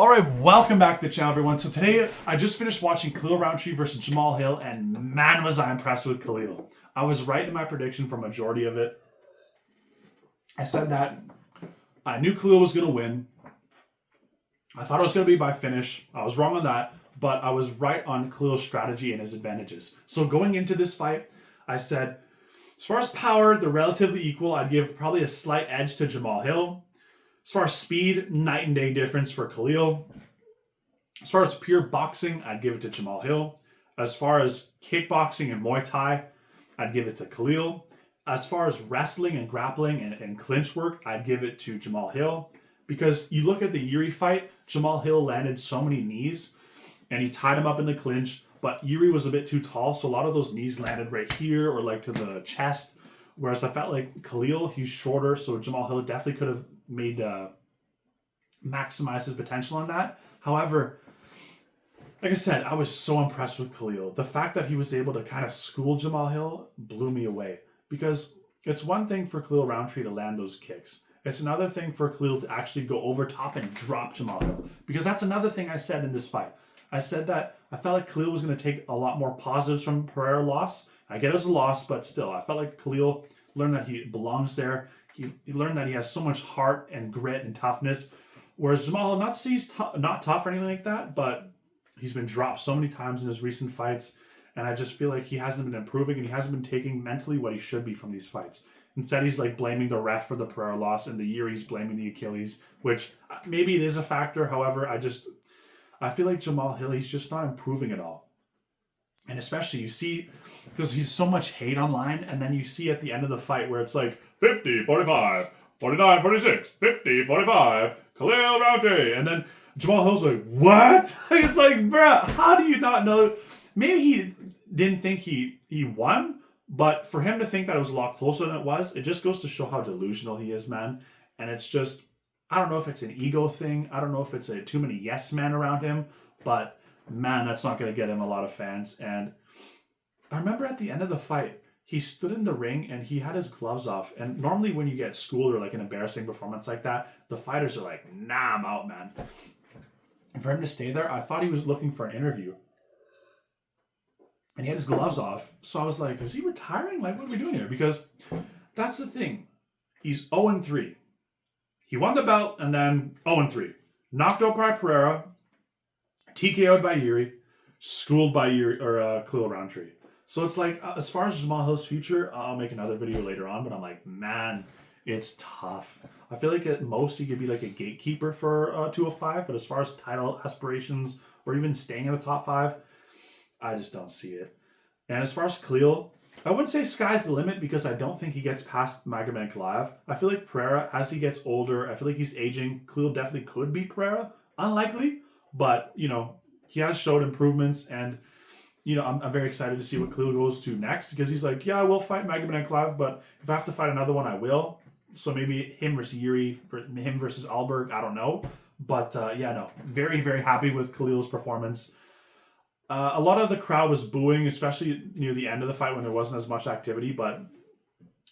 Alright, welcome back to the channel, everyone. So today, I just finished watching Khalil Rountree versus Jamahal Hill, and man, was I impressed with Khalil. I was right in my prediction for majority of it. I said that I knew Khalil was going to win. I thought it was going to be by finish. I was wrong on that, but I was right on Khalil's strategy and his advantages. So going into this fight, I said, as far as power, they're relatively equal. I'd give probably a slight edge to Jamahal Hill. As far as speed, night and day difference for Khalil. As far as pure boxing, I'd give it to Jamahal Hill. As far as kickboxing and Muay Thai, I'd give it to Khalil. As far as wrestling and grappling and clinch work, I'd give it to Jamahal Hill. Because you look at the Yuri fight, Jamahal Hill landed so many knees and he tied him up in the clinch, but Yuri was a bit too tall, so a lot of those knees landed right here or like to the chest. Whereas I felt like Khalil, he's shorter, so Jamahal Hill definitely could have made maximize his potential on that. However, like I said, I was so impressed with Khalil. The fact that he was able to kind of school Jamahal Hill blew me away. Because it's one thing for Khalil Rountree to land those kicks. It's another thing for Khalil to actually go over top and drop Jamahal Hill. Because that's another thing I said in this fight. I said that I felt like Khalil was going to take a lot more positives from Pereira loss. I get it was a loss, but still, I felt like Khalil learned that he belongs there. He learned that he has so much heart and grit and toughness. Whereas Jamahal, not to say he's not tough or anything like that, but he's been dropped so many times in his recent fights. And I just feel like he hasn't been improving and he hasn't been taking mentally what he should be from these fights. Instead, he's like blaming the ref for the Pereira loss, and the year he's blaming the Achilles, which maybe it is a factor. However, I feel like Jamahal Hill, he's just not improving at all. And especially you see, because he's so much hate online, and then you see at the end of the fight where it's like 50, 45, 49, 46, 50, 45, Khalil Rountree. And then Jamahal Hill's like, what? It's like, bruh, how do you not know? Maybe he didn't think he won, but for him to think that it was a lot closer than it was, it just goes to show how delusional he is, man. And it's just, I don't know if it's an ego thing. I don't know if it's too many yes men around him, but man, that's not going to get him a lot of fans. And I remember at the end of the fight, he stood in the ring and he had his gloves off. And normally when you get schooled or like an embarrassing performance like that, the fighters are like, nah, I'm out, man. And for him to stay there, I thought he was looking for an interview. And he had his gloves off. So I was like, is he retiring? Like, what are we doing here? Because that's the thing. He's 0-3. He won the belt and then 0-3. Knocked out by Pereira. TKO'd by Yuri, schooled by Khalil Rountree. So it's like, as far as Jamahal Hill's future, I'll make another video later on, but I'm like, man, it's tough. I feel like at most he could be like a gatekeeper for 205, but as far as title aspirations or even staying in the top 5, I just don't see it. And as far as Khalil, I wouldn't say sky's the limit because I don't think he gets past Magomedov. I feel like Pereira, as he gets older, I feel like he's aging. Khalil definitely could beat Pereira. Unlikely. But, you know, he has showed improvements, and, you know, I'm very excited to see what Khalil goes to next, because he's like, yeah, I will fight Magomedov, but if I have to fight another one, I will. So maybe him versus Yuri, him versus Alberg, I don't know. But, yeah, no, very, very happy with Khalil's performance. A lot of the crowd was booing, especially near the end of the fight when there wasn't as much activity, but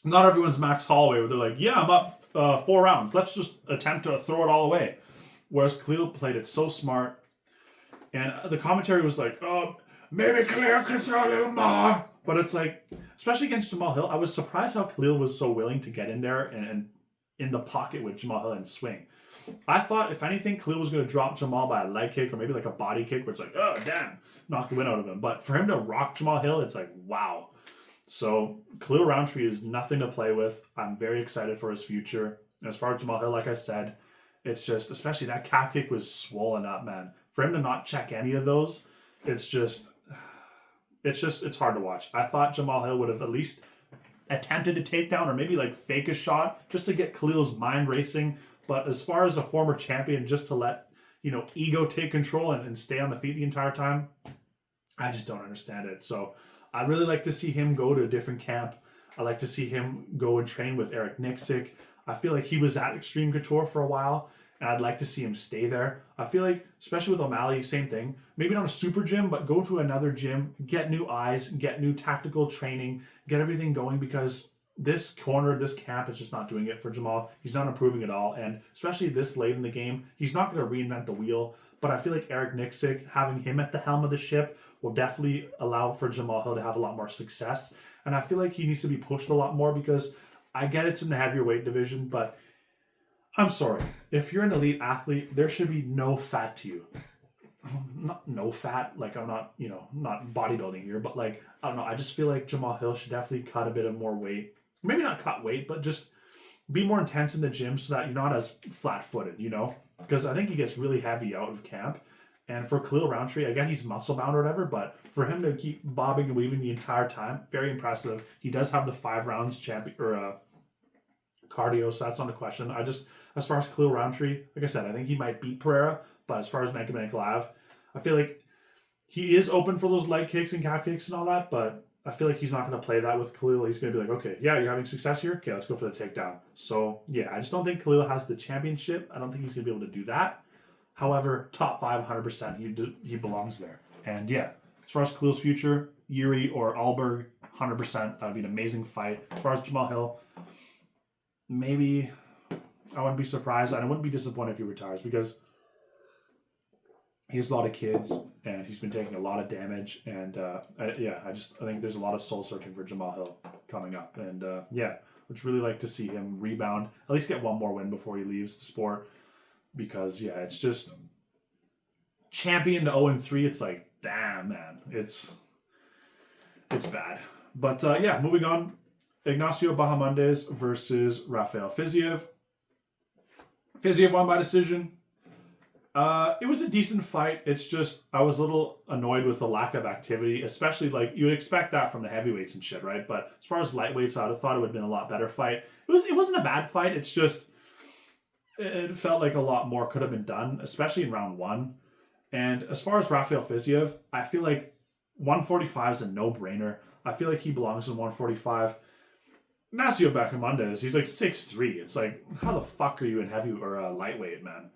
not everyone's Max Holloway, where they're like, yeah, I'm up 4 rounds. Let's just attempt to throw it all away. Whereas Khalil played it so smart. And the commentary was like, oh, maybe Khalil could throw a little more. But it's like, especially against Jamahal Hill, I was surprised how Khalil was so willing to get in there and in the pocket with Jamahal Hill and swing. I thought, if anything, Khalil was going to drop Jamahal by a leg kick or maybe like a body kick where it's like, oh, damn, knock the wind out of him. But for him to rock Jamahal Hill, it's like, wow. So Khalil Rountree is nothing to play with. I'm very excited for his future. And as far as Jamahal Hill, like I said, it's just, especially that calf kick was swollen up, man. For him to not check any of those, it's hard to watch. I thought Jamahal Hill would have at least attempted a takedown or maybe like fake a shot just to get Khalil's mind racing. But as far as a former champion, just to let, you know, ego take control and stay on the feet the entire time, I just don't understand it. So I'd really like to see him go to a different camp. I'd like to see him go and train with Eric Nixick. I feel like he was at Extreme Couture for a while, and I'd like to see him stay there. I feel like, especially with O'Malley, same thing. Maybe not a super gym, but go to another gym, get new eyes, get new tactical training, get everything going, because this corner, this camp is just not doing it for Jamal. He's not improving at all. And especially this late in the game, he's not going to reinvent the wheel. But I feel like Eric Nixick, having him at the helm of the ship, will definitely allow for Jamahal Hill to have a lot more success. And I feel like he needs to be pushed a lot more because I get it's in the heavyweight division, but I'm sorry. If you're an elite athlete, there should be no fat to you. Not no fat, like I'm not, not bodybuilding here, but like, I don't know. I just feel like Jamahal Hill should definitely cut a bit of more weight. Maybe not cut weight, but just be more intense in the gym so that you're not as flat-footed, Because I think he gets really heavy out of camp. And for Khalil Rountree, again, he's muscle bound or whatever, but for him to keep bobbing and weaving the entire time, very impressive. He does have the 5 rounds cardio, so that's not a question. As far as Khalil Rountree, like I said, I think he might beat Pereira, but as far as make him alive, I feel like he is open for those leg kicks and calf kicks and all that, but I feel like he's not going to play that with Khalil. He's going to be like, okay, yeah, you're having success here? Okay, let's go for the takedown. So, yeah, I just don't think Khalil has the championship. I don't think he's going to be able to do that. However, top 5, 100%, he belongs there. And, yeah, as far as Khalil's future, Yuri or Alberg, 100%. That would be an amazing fight. As far as Jamahal Hill, maybe I wouldn't be surprised. And I wouldn't be disappointed if he retires because he has a lot of kids and he's been taking a lot of damage. And I think there's a lot of soul searching for Jamahal Hill coming up. And would really like to see him rebound, at least get one more win before he leaves the sport. Because it's just champion to 0-3. It's like, damn, man, it's bad. But moving on, Ignacio Bahamondes versus Rafael Fiziev. Fiziev won by decision. It was a decent fight. It's just I was a little annoyed with the lack of activity, especially like you would expect that from the heavyweights and shit, right? But as far as lightweights, I'd have thought it would have been a lot better fight. It wasn't a bad fight. It's just it felt like a lot more could have been done, especially in round 1. And as far as Rafael Fiziev, I feel like 145 is a no-brainer. I feel like he belongs in 145. Ignacio Bahamondes, he's like 6'3". It's like, how the fuck are you in heavy or lightweight, man?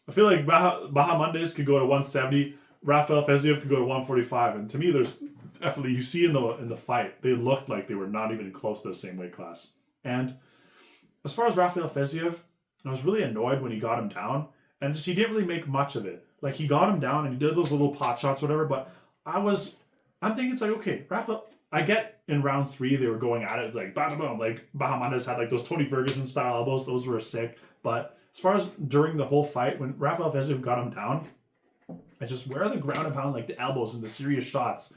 I feel like Bahamondes could go to 170. Rafael Fiziev could go to 145. And to me, there's definitely, you see in the fight, they looked like they were not even close to the same weight class. And as far as Rafael Fiziev, I was really annoyed when he got him down. And just he didn't really make much of it. Like, he got him down and he did those little pot shots, whatever. But I'm thinking it's like, okay, Rafael, I get in round 3 they were going at it. It's like, bada boom. Like, Bahamondes had like those Tony Ferguson style elbows. Those were sick. But as far as during the whole fight, when Rafael Fiziev got him down, it's just where are the ground and pound, like the elbows and the serious shots.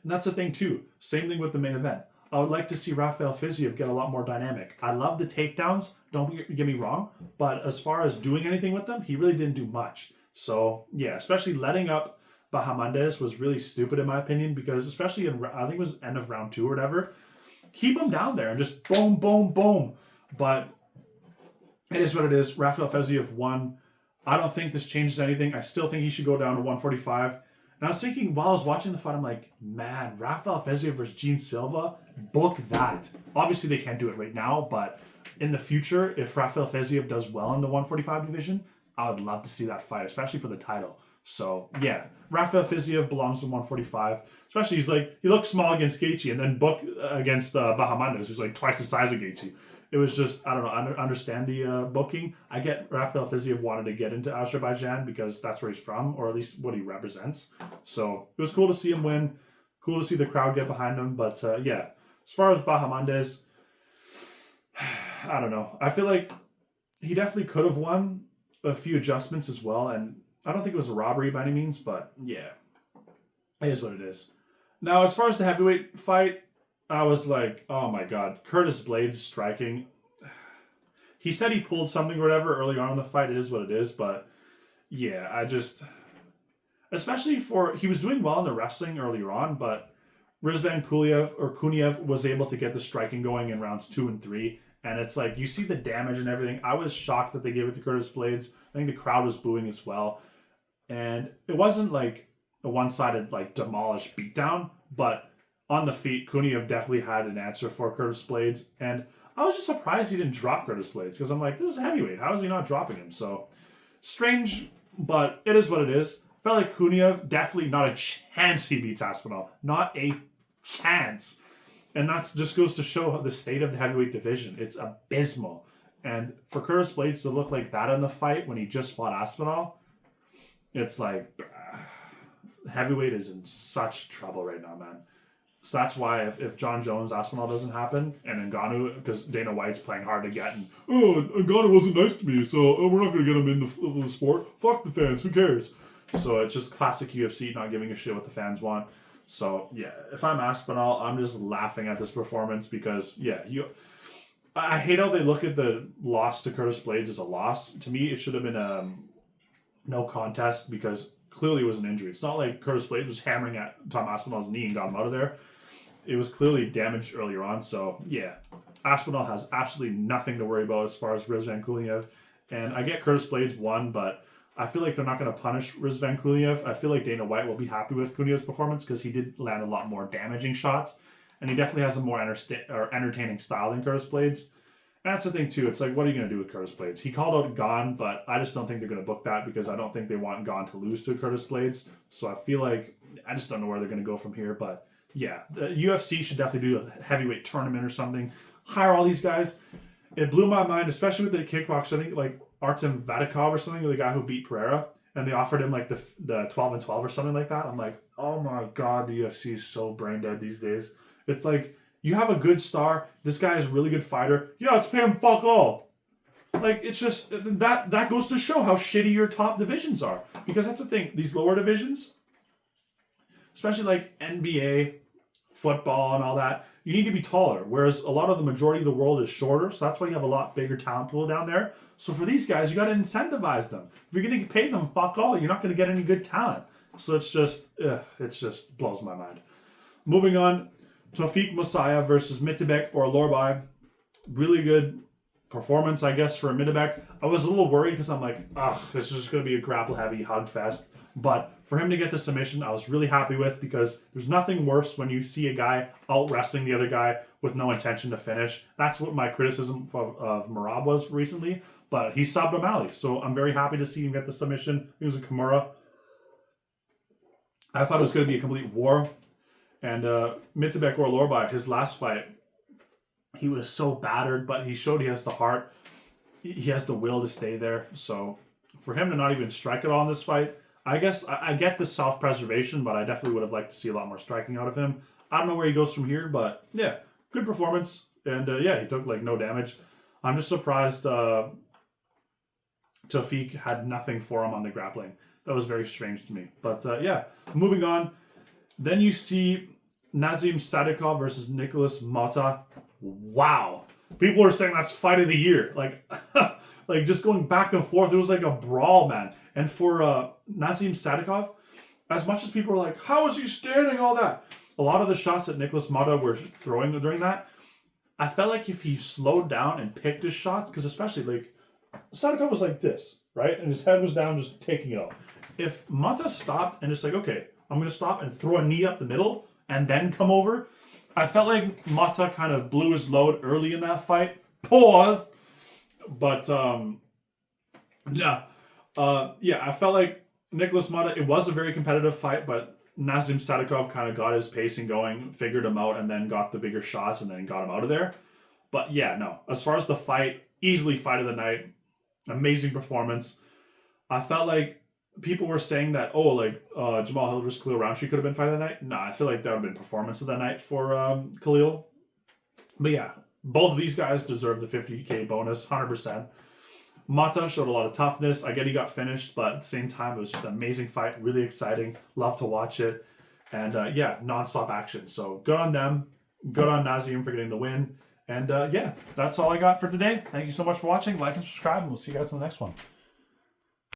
And that's the thing too. Same thing with the main event. I would like to see Rafael Fiziev get a lot more dynamic. I love the takedowns, don't get me wrong, but as far as doing anything with them, he really didn't do much. So, yeah, especially letting up Bahamondes was really stupid in my opinion because especially in, I think it was end of round 2 or whatever, keep him down there and just boom, boom, boom. But it is what it is. Rafael Fiziev won. I don't think this changes anything. I still think he should go down to 145. And I was thinking, while I was watching the fight, I'm like, man, Rafael Fiziev versus Gene Silva, book that. Obviously, they can't do it right now, but in the future, if Rafael Fiziev does well in the 145 division, I would love to see that fight, especially for the title. So, yeah, Rafael Fiziev belongs in 145. Especially, he looks small against Gaethje, and then book against Bahamondes, who's like twice the size of Gaethje. It was just, I don't know, I understand the booking. I get Rafael Fiziev wanted to get into Azerbaijan because that's where he's from, or at least what he represents. So it was cool to see him win. Cool to see the crowd get behind him. But yeah, as far as Bahamondes, I don't know. I feel like he definitely could have won a few adjustments as well. And I don't think it was a robbery by any means, but yeah, it is what it is. Now, as far as the heavyweight fight, I was like, oh my God, Curtis Blades striking. He said he pulled something or whatever early on in the fight. It is what it is. But yeah, especially he was doing well in the wrestling earlier on, but Rizvan Kuniev was able to get the striking going in rounds 2 and 3. And it's like, you see the damage and everything. I was shocked that they gave it to Curtis Blades. I think the crowd was booing as well. And it wasn't like a one-sided, like, demolished beatdown, but on the feet, Kuniev definitely had an answer for Curtis Blades. And I was just surprised he didn't drop Curtis Blades because I'm like, this is heavyweight. How is he not dropping him? So strange, but it is what it is. Felt like Kuniev, definitely not a chance he beats Aspinall. Not a chance. And that's just goes to show the state of the heavyweight division. It's abysmal. And for Curtis Blades to look like that in the fight when he just fought Aspinall, it's like heavyweight is in such trouble right now, man. So that's why if John Jones Aspinall doesn't happen and Ngannou, because Dana White's playing hard to get, and Ngannou wasn't nice to me, so we're not going to get him in the sport. Fuck the fans, who cares? So it's just classic UFC not giving a shit what the fans want. So yeah, if I'm Aspinall, I'm just laughing at this performance because I hate how they look at the loss to Curtis Blades as a loss. To me, it should have been no contest because clearly it was an injury. It's not like Curtis Blades was hammering at Tom Aspinall's knee and got him out of there. It was clearly damaged earlier on. So yeah, Aspinall has absolutely nothing to worry about as far as Rizvan Kuliev. And I get Curtis Blades won, but I feel like they're not going to punish Rizvan Kuliev. I feel like Dana White will be happy with Kuliev's performance because he did land a lot more damaging shots. And he definitely has a more entertaining style than Curtis Blades. And that's the thing, too. It's like, what are you going to do with Curtis Blades? He called out Gane, but I just don't think they're going to book that because I don't think they want Gane to lose to Curtis Blades. So I feel like I just don't know where they're going to go from here. But yeah, the UFC should definitely do a heavyweight tournament or something. Hire all these guys. It blew my mind, especially with the kickboxer. I think like Artem Vadikov or something, the guy who beat Pereira. And they offered him like the 12 and 12 or something like that. I'm like, oh my God, the UFC is so brain dead these days. It's like, you have a good star. This guy is a really good fighter. Yeah, it's pay him fuck all. Like, it's just, that goes to show how shitty your top divisions are. Because that's the thing. These lower divisions, especially like NBA, football and all that, you need to be taller. Whereas a lot of the majority of the world is shorter. So that's why you have a lot bigger talent pool down there. So for these guys, you got to incentivize them. If you're going to pay them fuck all, you're not going to get any good talent. So it just blows my mind. Moving on. Tawfiq Musaya versus Mitebek or Lorbai. Really good performance, I guess, for Mitebek. I was a little worried because I'm like, this is just going to be a grapple-heavy hug fest. But for him to get the submission, I was really happy with because there's nothing worse when you see a guy out-wrestling the other guy with no intention to finish. That's what my criticism of Merab was recently. But he subbed O'Malley, so I'm very happy to see him get the submission. He was a Kimura. I thought it was going to be a complete war. And Mitebek or Lorbai, his last fight, he was so battered, but he showed he has the heart. He has the will to stay there. So for him to not even strike at all in this fight, I guess I get the self-preservation, but I definitely would have liked to see a lot more striking out of him. I don't know where he goes from here, but yeah, good performance. And he took like no damage. I'm just surprised Tawfiq had nothing for him on the grappling. That was very strange to me. But moving on. Then you see Nazim Sadikov versus Nicholas Mota. Wow. People were saying that's fight of the year. Like, like just going back and forth. It was like a brawl, man. And for Nazim Sadikov, as much as people were like, how is he standing all that? A lot of the shots that Nicholas Mota were throwing during that, I felt like if he slowed down and picked his shots, because especially like, Sadikov was like this, right? And his head was down just taking it all. If Mota stopped and just like, okay, I'm going to stop and throw a knee up the middle and then come over. I felt like Mata kind of blew his load early in that fight. Pause. But, I felt like Nicholas Mata, it was a very competitive fight, but Nazim Sadikov kind of got his pacing going, figured him out, and then got the bigger shots and then got him out of there. But yeah, no. As far as the fight, easily fight of the night. Amazing performance. I felt like people were saying that, Jamahal Hill versus Khalil Rountree could have been fight of the night. Nah, I feel like that would have been performance of the night for Khalil. But yeah, both of these guys deserve the 50K bonus, 100%. Mata showed a lot of toughness. I get he got finished, but at the same time, it was just an amazing fight. Really exciting. Love to watch it. And non-stop action. So good on them. Good on Nazim for getting the win. And that's all I got for today. Thank you so much for watching. Like and subscribe, and we'll see you guys in the next one.